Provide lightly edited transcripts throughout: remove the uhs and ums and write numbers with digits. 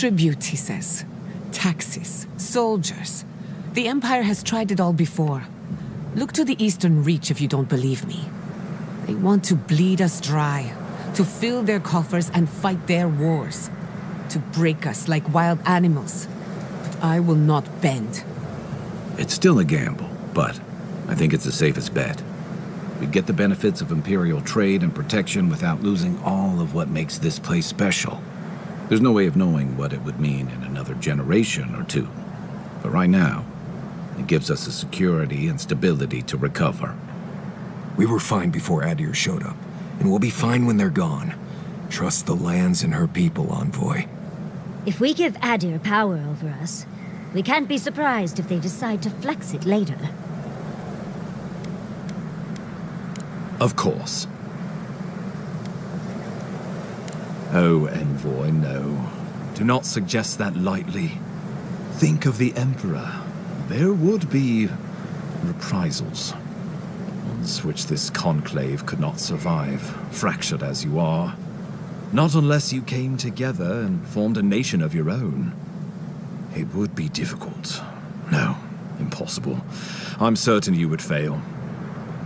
Tribute, he says. Taxes, soldiers. The Empire has tried it all before. Look to the Eastern Reach if you don't believe me. They want to bleed us dry, to fill their coffers and fight their wars, to break us like wild animals. But I will not bend. It's still a gamble, but I think it's the safest bet. We'd get the benefits of Imperial trade and protection without losing all of what makes this place special. There's no way of knowing what it would mean in another generation or two. But right now, it gives us the security and stability to recover. We were fine before Adir showed up, and we'll be fine when they're gone. Trust the lands and her people, Envoy. If we give Adir power over us, we can't be surprised if they decide to flex it later. Of course. Oh, Envoy, no. Do not suggest that lightly. Think of the Emperor. There would be reprisals. Ones which this conclave could not survive, fractured as you are. Not unless you came together and formed a nation of your own. It would be difficult. No, impossible. I'm certain you would fail.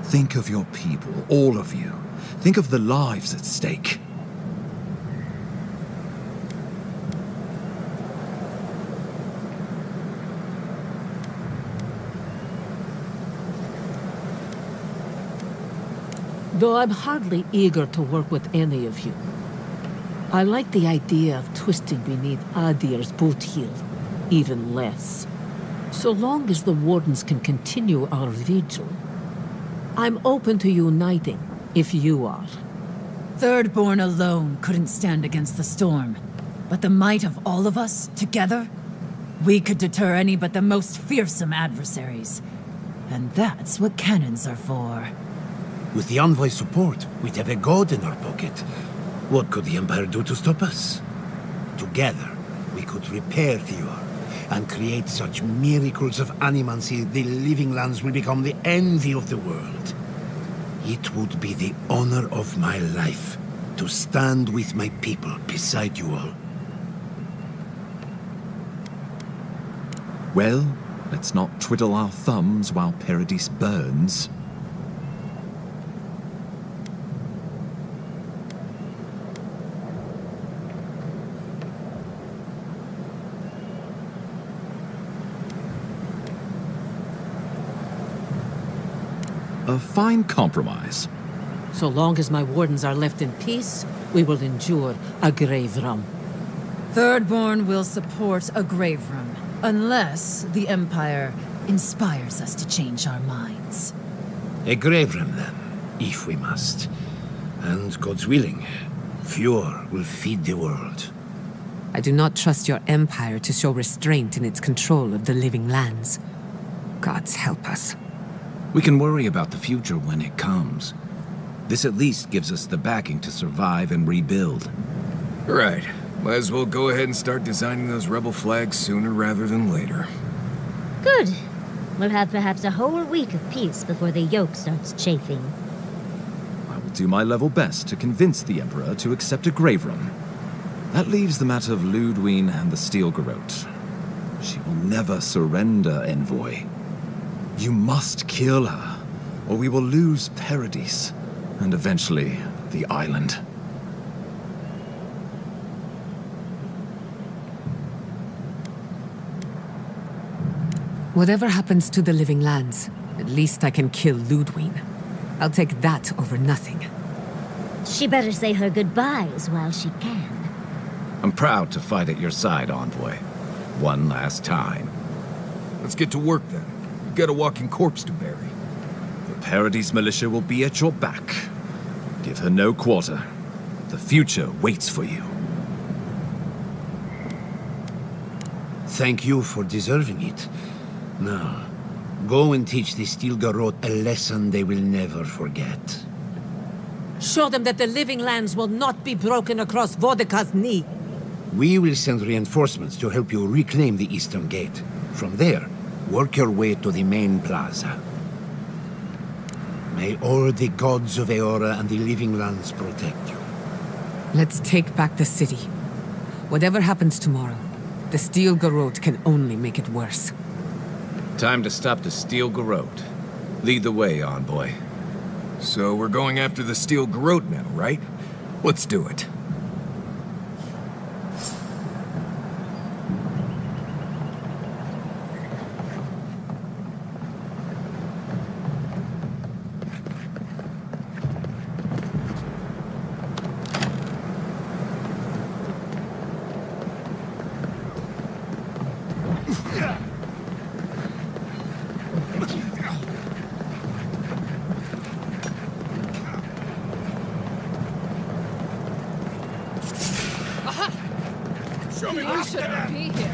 Think of your people, all of you. Think of the lives at stake. Though I'm hardly eager to work with any of you. I like the idea of twisting beneath Adir's boot heel, even less. So long as the Wardens can continue our vigil, I'm open to uniting, if you are. Thirdborn alone couldn't stand against the storm. But the might of all of us, together, we could deter any but the most fearsome adversaries. And that's what cannons are for. With the Envoy's support, we'd have a god in our pocket. What could the Empire do to stop us? Together, we could repair Theor and create such miracles of animancy the living lands will become the envy of the world. It would be the honor of my life to stand with my people beside you all. Well, let's not twiddle our thumbs while Paradis burns. A fine compromise. So long as my Wardens are left in peace, we will endure a grave rum. Thirdborn will support a grave room, unless the Empire inspires us to change our minds. A grave room, then, if we must. And God's willing, Fjord will feed the world. I do not trust your Empire to show restraint in its control of the living lands. Gods help us. We can worry about the future when it comes. This at least gives us the backing to survive and rebuild. Right. Might as well go ahead and start designing those rebel flags sooner rather than later. Good. We'll have perhaps a whole week of peace before the yoke starts chafing. I will do my level best to convince the Emperor to accept a grave room. That leaves the matter of Ludwine and the Steel Garrote. She will never surrender, Envoy. You must kill her, or we will lose Paradis, and eventually the island. Whatever happens to the living lands, at least I can kill Ludwine. I'll take that over nothing. She better say her goodbyes while she can. I'm proud to fight at your side, Envoy. One last time. Let's get to work then. We've got a walking corpse to bury. The Paradis militia will be at your back. Give her no quarter. The future waits for you. Thank you for deserving it. Now, go and teach the Steel Garrote a lesson they will never forget. Show them that the living lands will not be broken across Vodka's knee. We will send reinforcements to help you reclaim the Eastern Gate. From there, work your way to the main plaza. May all the gods of Eora and the living lands protect you. Let's take back the city. Whatever happens tomorrow, The steel garrote can only make it worse. Time to stop the steel garrote. Lead the way, envoy. So we're going after the steel garrote now, right? Let's do it. You shouldn't be here.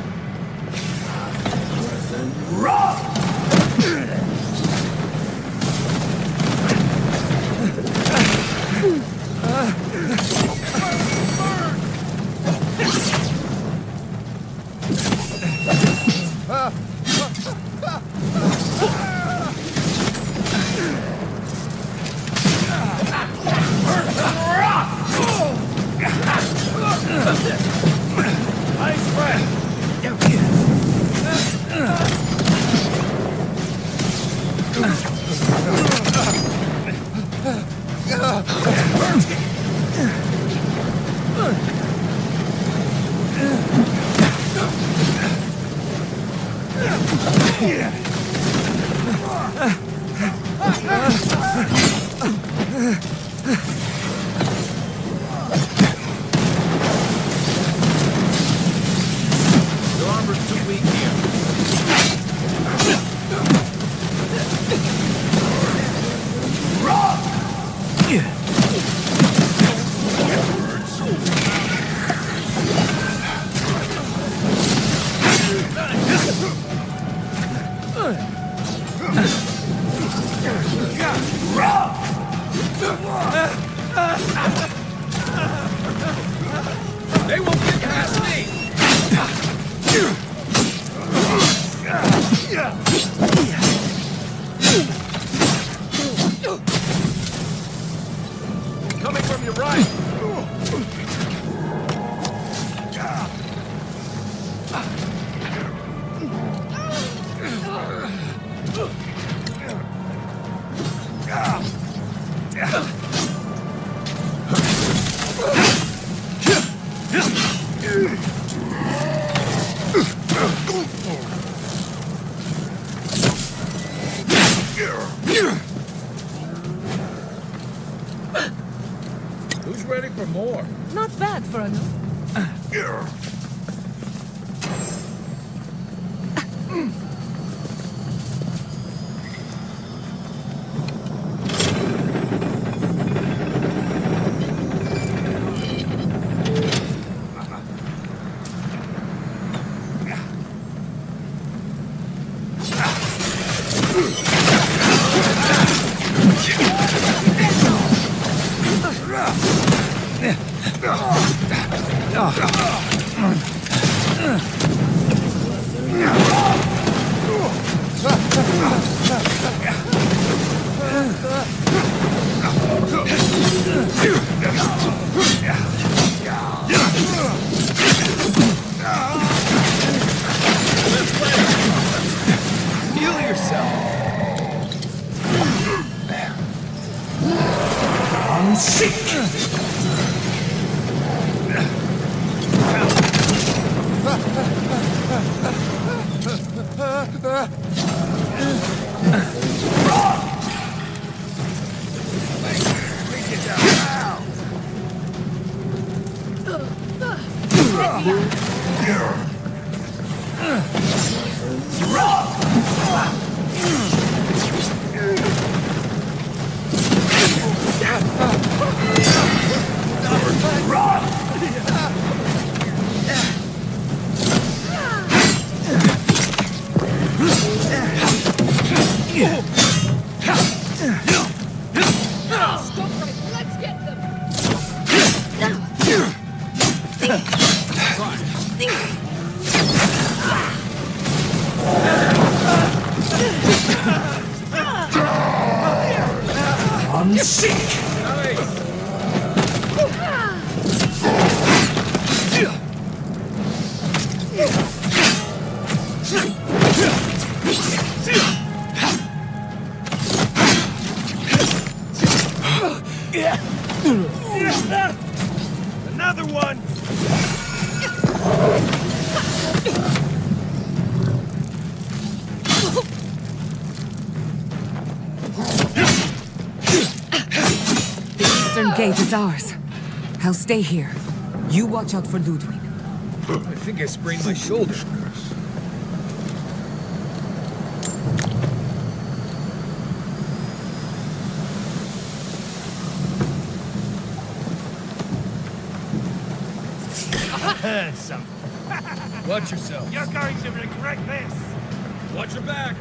Your armor's too weak here. They won't get past me! Coming from your right! Who's ready for more? Not bad for a new. Heal yourself! I'm sick! Let's get them. I'm sick! Nice! Another one! The eastern gate is ours. I'll stay here. You watch out for Ludwig. I think I sprained my shoulder. Some. Watch yourself. You're going to regret this. Watch your back.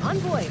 Envoy!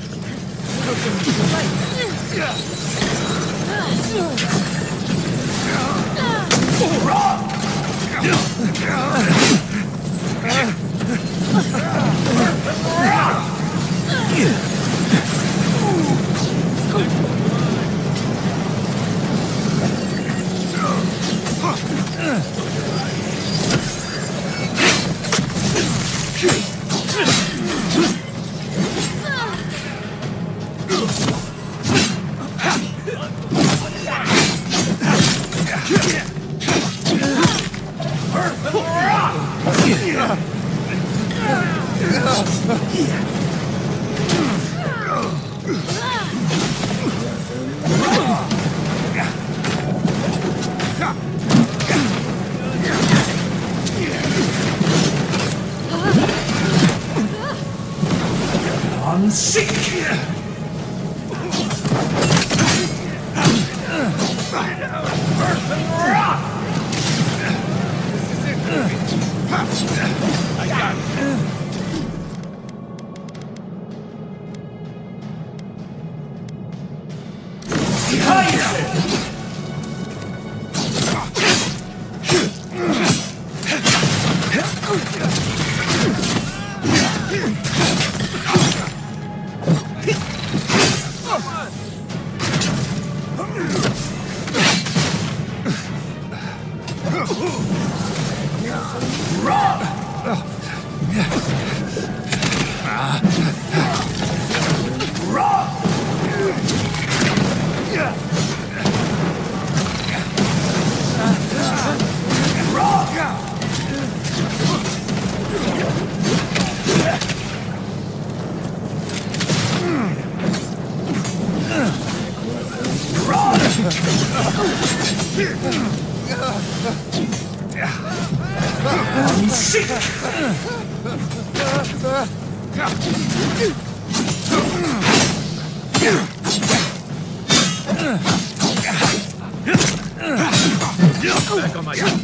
Back on my feet.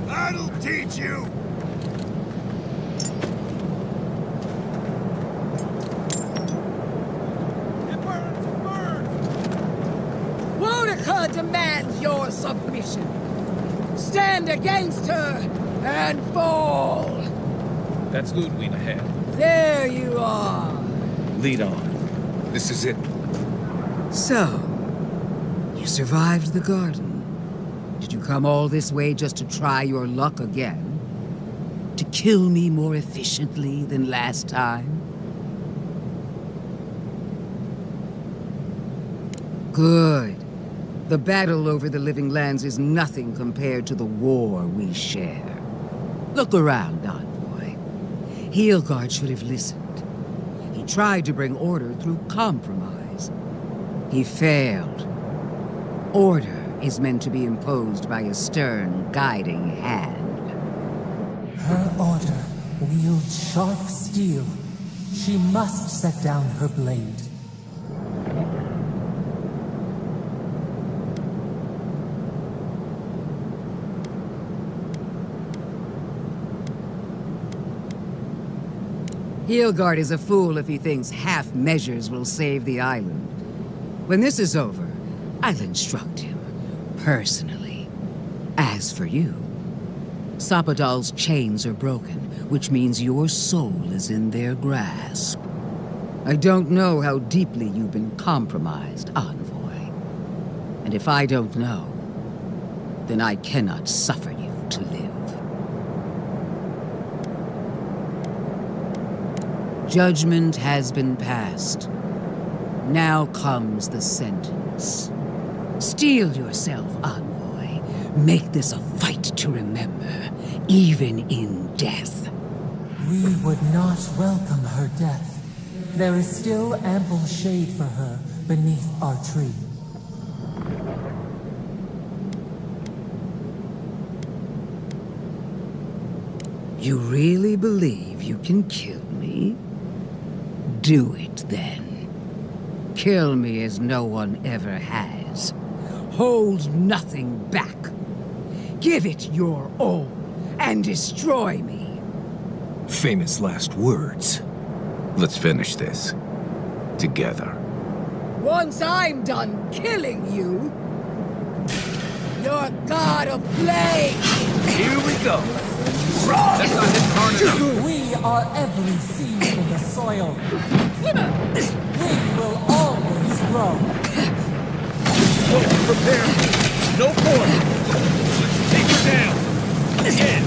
That'll teach you. Wodeca demands your submission. Stand against her and fall. That's Ludwig ahead. There you are. Lead on. This is it. So, you survived the garden. Did you come all this way just to try your luck again? To kill me more efficiently than last time? Good. The battle over the Living Lands is nothing compared to the war we share. Look around, Envoy. Heelguard should have listened. He tried to bring order through compromise. He failed. Order is meant to be imposed by a stern, guiding hand. Her order wields sharp steel. She must set down her blade. Heelguard is a fool if he thinks half measures will save the island. When this is over, I'll instruct him, personally. As for you, Sapadal's chains are broken, which means your soul is in their grasp. I don't know how deeply you've been compromised, Envoy. And if I don't know, then I cannot suffer you to live. Judgment has been passed. Now comes the sentence. Steel yourself, Envoy. Make this a fight to remember, even in death. We would not welcome her death. There is still ample shade for her beneath our tree. You really believe you can kill me? Do it then. Kill me as no one ever has. Hold nothing back. Give it your all and destroy me. Famous last words. Let's finish this. Together. Once I'm done killing you, your god of flame! Here we go. That's not hit hard enough. We are every seed in the soil. We will always grow. Prepare. No point. Let's take her down. Again.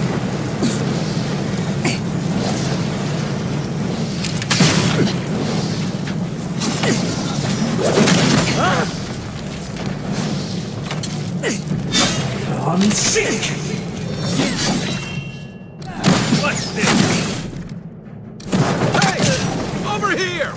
I'm sick! What's this? Hey! Over here!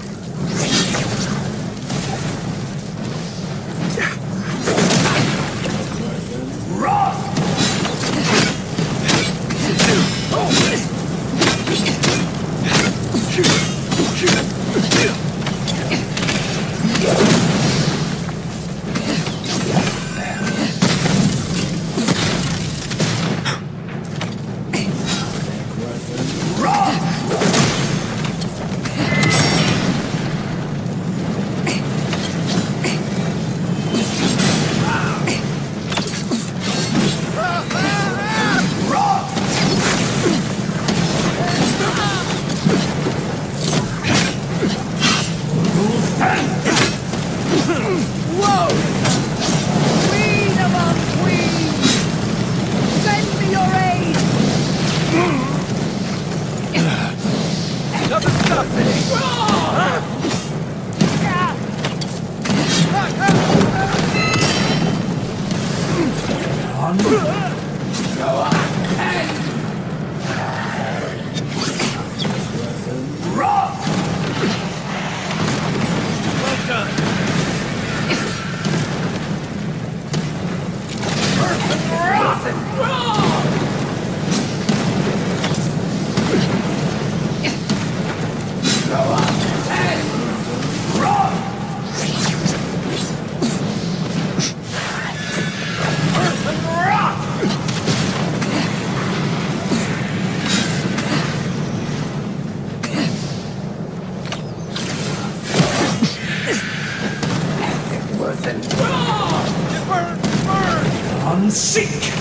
I'm sick!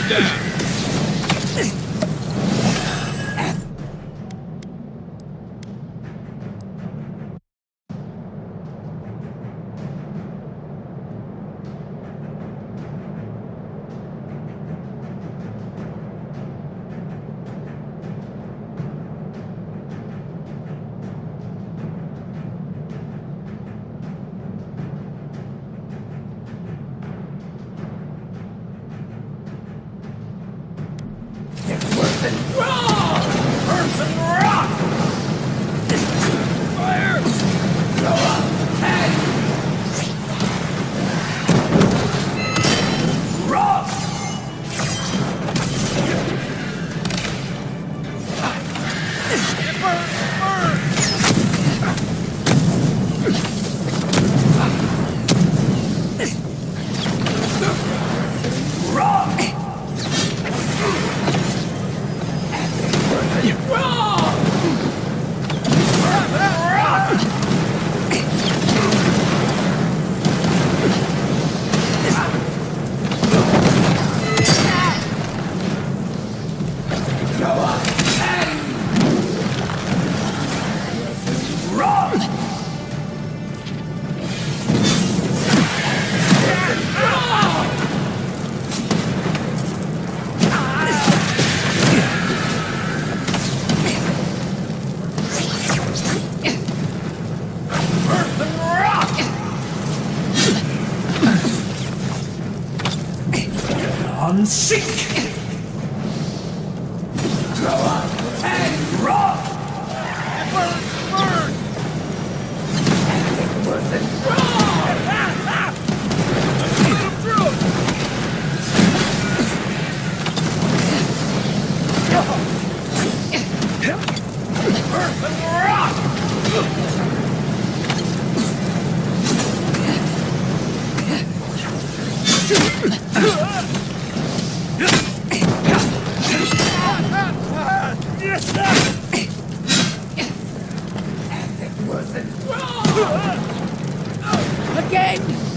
Again!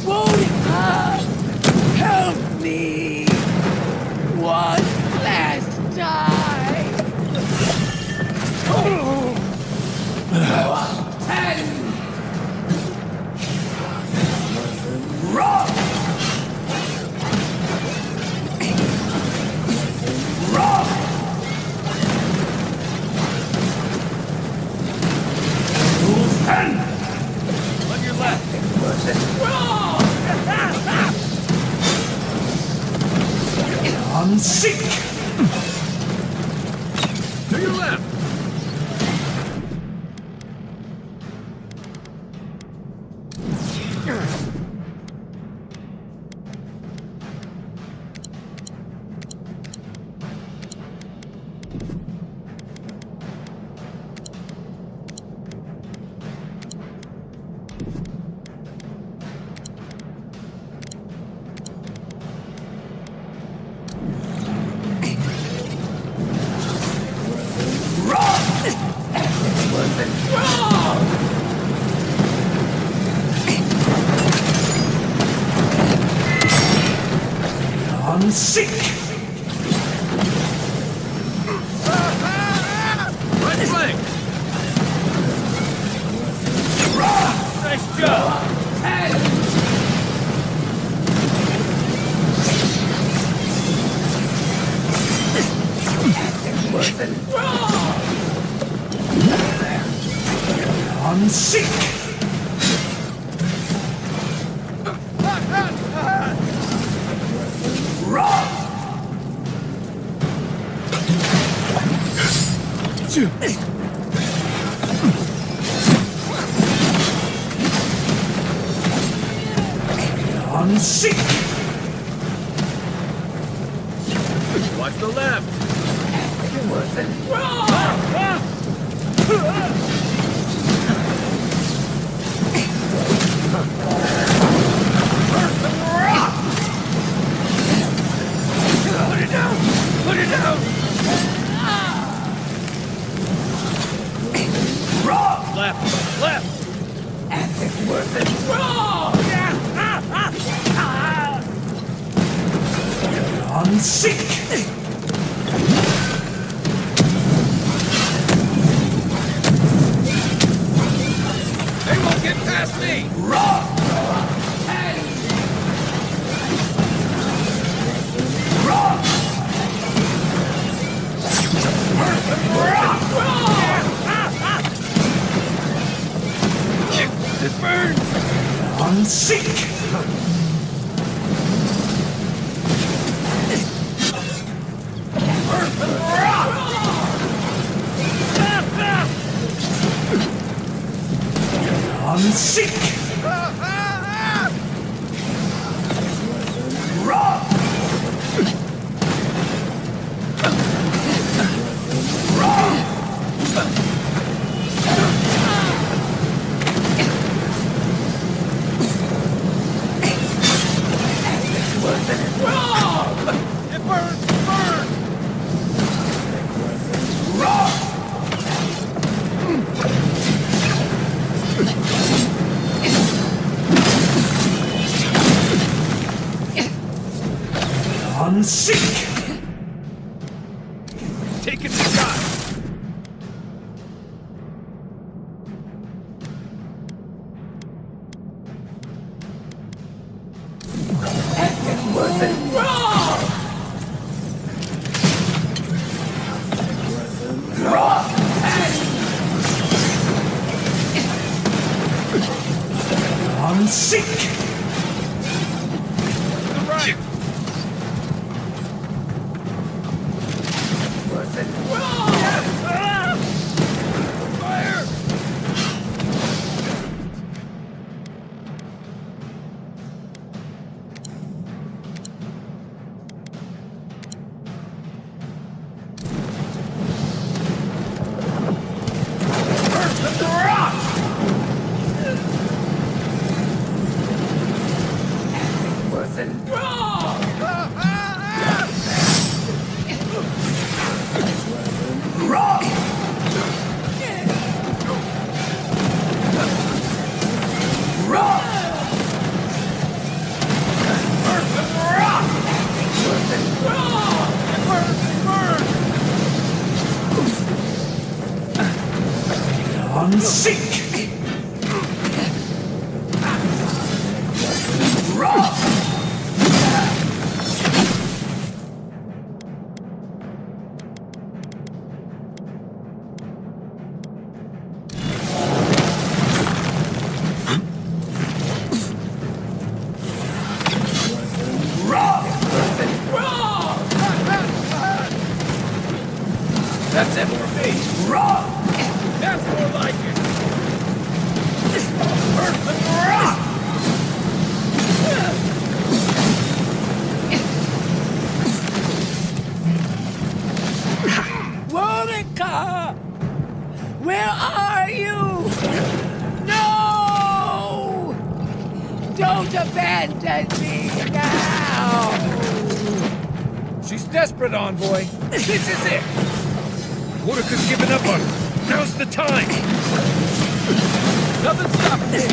Won't help me! One last time! To your left! Right flank! Nice job! Watch the left! Put it down! Put it down! Left! Left! I'm sick! Where are you? No! Don't abandon me now! She's desperate, Envoy. This is it. Warwick's given up on her. Now's the time. Nothing stopping me.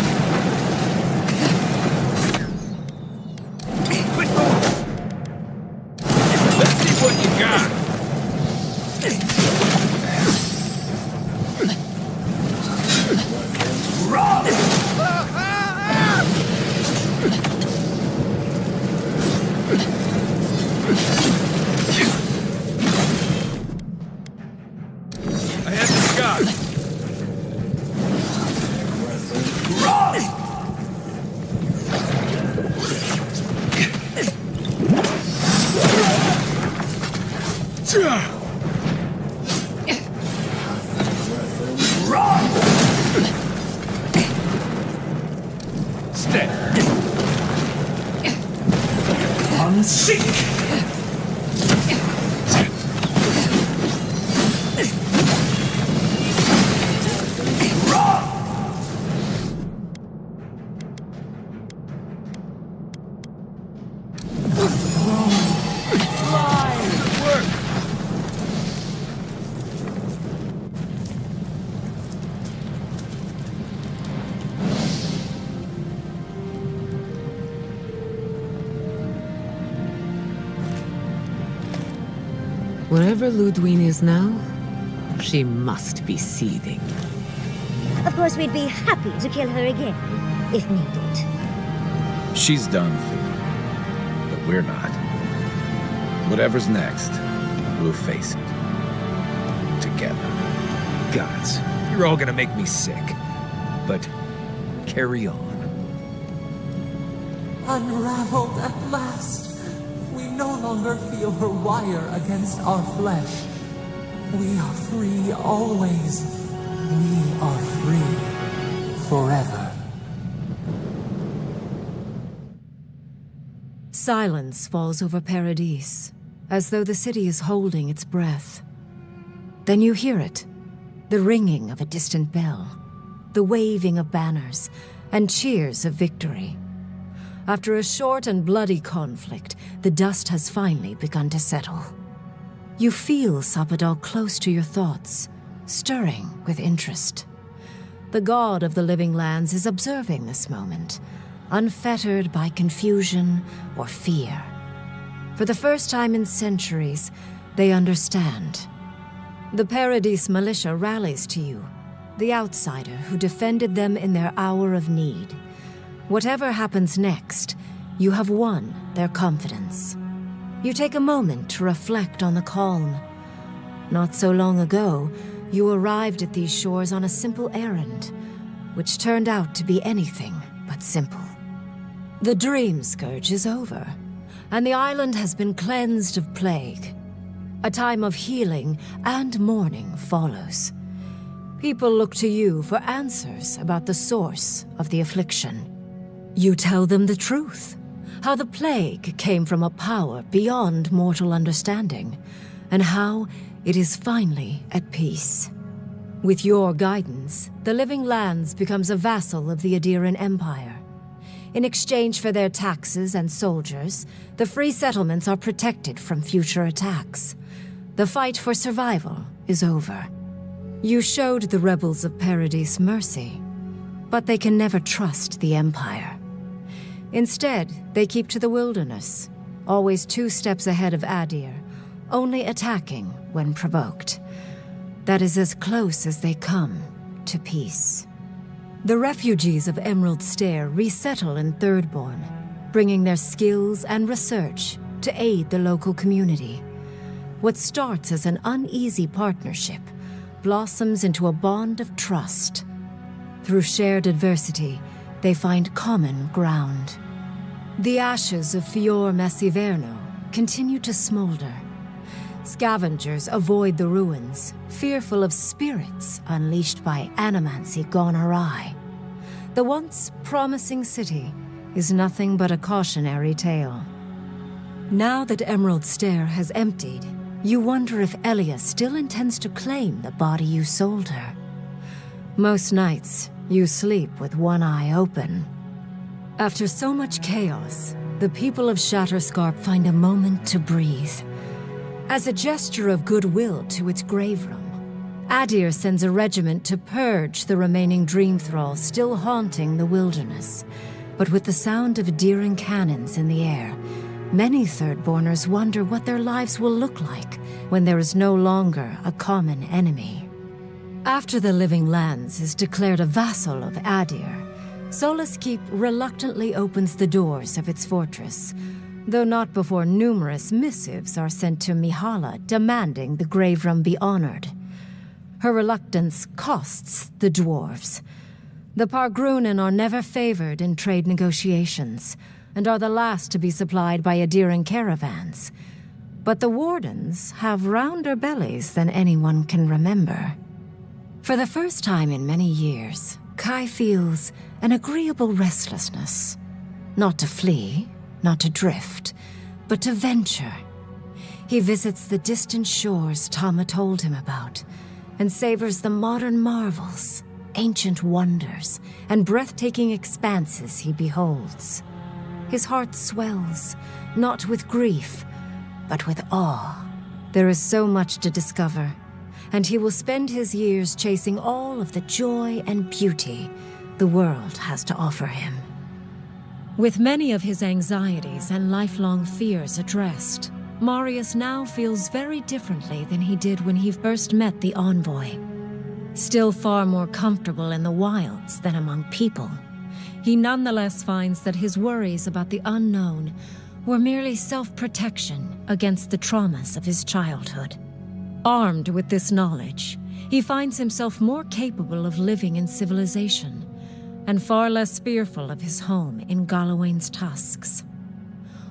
Quit moving. Let's see what you got. Wherever Ludwine is now, she must be seething. Of course, we'd be happy to kill her again. if needed. She's done for, but we're not. Whatever's next, we'll face it. Together. Gods, you're all gonna make me sick. But carry on. Unraveled at last. We no longer feel her wire against our flesh. We are free always. We are free forever. Silence falls over Paradise, as though the city is holding its breath. Then you hear it, the ringing of a distant bell, the waving of banners, and cheers of victory. After a short and bloody conflict, the dust has finally begun to settle. You feel Sapadal close to your thoughts, stirring with interest. The god of the living lands is observing this moment, unfettered by confusion or fear. For the first time in centuries, they understand. The Paradise militia rallies to you, the outsider who defended them in their hour of need. Whatever happens next, you have won their confidence. You take a moment to reflect on the calm. Not so long ago, you arrived at these shores on a simple errand, which turned out to be anything but simple. The dream scourge is over, and the island has been cleansed of plague. A time of healing and mourning follows. People look to you for answers about the source of the affliction. You tell them the truth, how the plague came from a power beyond mortal understanding, and how it is finally at peace. With your guidance, the Living Lands becomes a vassal of the Adiran Empire. In exchange for their taxes and soldiers, the free settlements are protected from future attacks. The fight for survival is over. You showed the rebels of Paradise mercy, but they can never trust the Empire. Instead, they keep to the wilderness, always 2 steps ahead of Adir, only attacking when provoked. That is as close as they come to peace. The refugees of Emerald Stair resettle in Thirdborn, bringing their skills and research to aid the local community. What starts as an uneasy partnership blossoms into a bond of trust. Through shared adversity, they find common ground. The ashes of Fior Messiverno continue to smolder. Scavengers avoid the ruins, fearful of spirits unleashed by animancy gone awry. The once promising city is nothing but a cautionary tale. Now that Emerald Stair has emptied, you wonder if Elia still intends to claim the body you sold her. Most nights, you sleep with one eye open. After so much chaos, the people of Shatterscarp find a moment to breathe. As a gesture of goodwill to its grave room, Adir sends a regiment to purge the remaining dream thralls still haunting the wilderness. But with the sound of Adiran cannons in the air, many Thirdborners wonder what their lives will look like when there is no longer a common enemy. After the Living Lands is declared a vassal of Adir, Solace Keep reluctantly opens the doors of its fortress, though not before numerous missives are sent to Mihala demanding the grave room be honored. Her reluctance costs the dwarves. The Pargrunen are never favored in trade negotiations, and are the last to be supplied by Adiran caravans. But the Wardens have rounder bellies than anyone can remember. For the first time in many years, Kai feels an agreeable restlessness. Not to flee, not to drift, but to venture. He visits the distant shores Tama told him about, and savors the modern marvels, ancient wonders, and breathtaking expanses he beholds. His heart swells, not with grief, but with awe. There is so much to discover, and he will spend his years chasing all of the joy and beauty the world has to offer him. With many of his anxieties and lifelong fears addressed, Marius now feels very differently than he did when he first met the envoy. Still far more comfortable in the wilds than among people, he nonetheless finds that his worries about the unknown were merely self-protection against the traumas of his childhood. Armed with this knowledge, he finds himself more capable of living in civilization and far less fearful of his home in Galawain's tusks.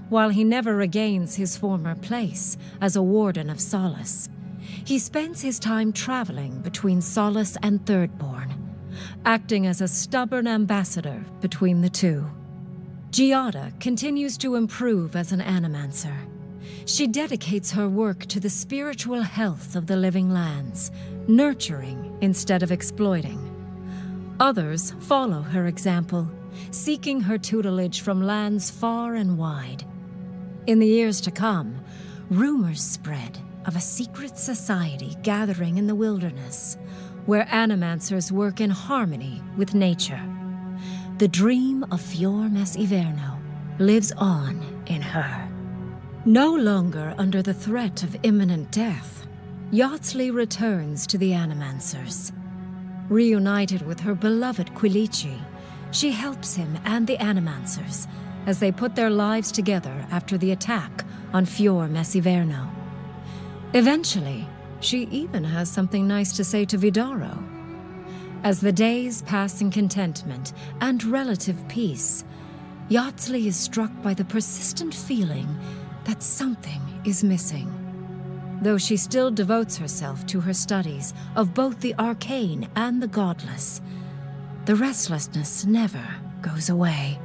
While he never regains his former place as a Warden of Solace, he spends his time traveling between Solace and Thirdborn, acting as a stubborn ambassador between the two. Giada continues to improve as an animancer. She dedicates her work to the spiritual health of the living lands, nurturing instead of exploiting. Others follow her example, seeking her tutelage from lands far and wide. In the years to come, rumors spread of a secret society gathering in the wilderness, where animancers work in harmony with nature. The dream of Fior Mes Iverno lives on in her. No longer under the threat of imminent death, Yatsley returns to the Animancers. Reunited with her beloved Quilici, she helps him and the Animancers as they put their lives together after the attack on Fior Mes Iverno. Eventually, she even has something nice to say to Vidaro. As the days pass in contentment and relative peace, Yatsley is struck by the persistent feeling that something is missing. Though she still devotes herself to her studies of both the arcane and the godless, the restlessness never goes away.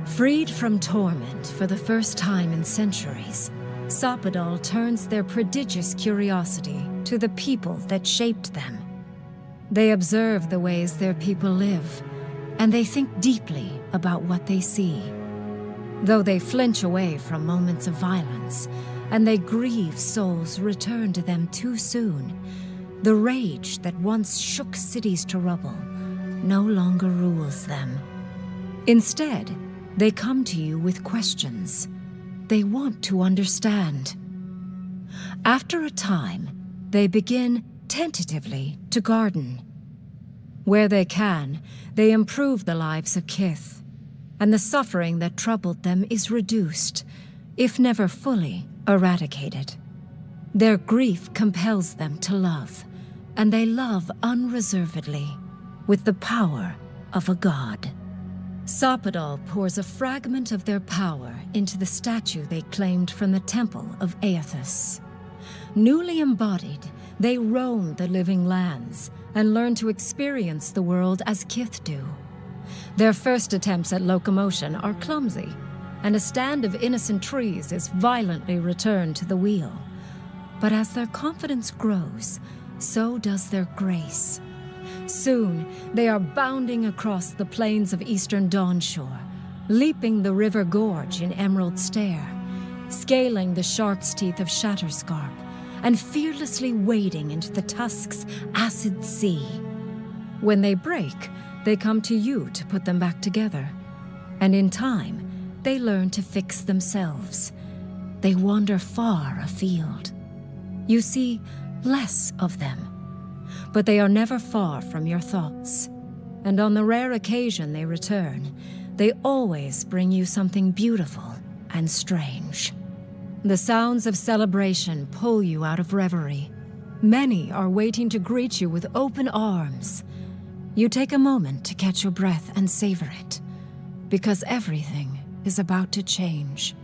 Freed from torment for the first time in centuries, Sopadal turns their prodigious curiosity to the people that shaped them. They observe the ways their people live, and they think deeply about what they see. Though they flinch away from moments of violence, and they grieve souls returned to them too soon, the rage that once shook cities to rubble no longer rules them. Instead, they come to you with questions. They want to understand. After a time, they begin tentatively to garden. Where they can, they improve the lives of Kith, and the suffering that troubled them is reduced, if never fully eradicated. Their grief compels them to love, and they love unreservedly, with the power of a god. Sopadal pours a fragment of their power into the statue they claimed from the Temple of Aethys. Newly embodied, they roam the living lands and learn to experience the world as Kith do. Their first attempts at locomotion are clumsy, and a stand of innocent trees is violently returned to the wheel. But as their confidence grows, so does their grace. Soon, they are bounding across the plains of eastern Dawnshore, leaping the river gorge in Emerald Stair, scaling the shark's teeth of Shatterscarp, and fearlessly wading into the Tusk's acid sea. When they break, they come to you to put them back together, and in time, they learn to fix themselves. They wander far afield. You see less of them, but they are never far from your thoughts. And on the rare occasion they return, they always bring you something beautiful and strange. The sounds of celebration pull you out of reverie. Many are waiting to greet you with open arms. You take a moment to catch your breath and savor it, because everything is about to change.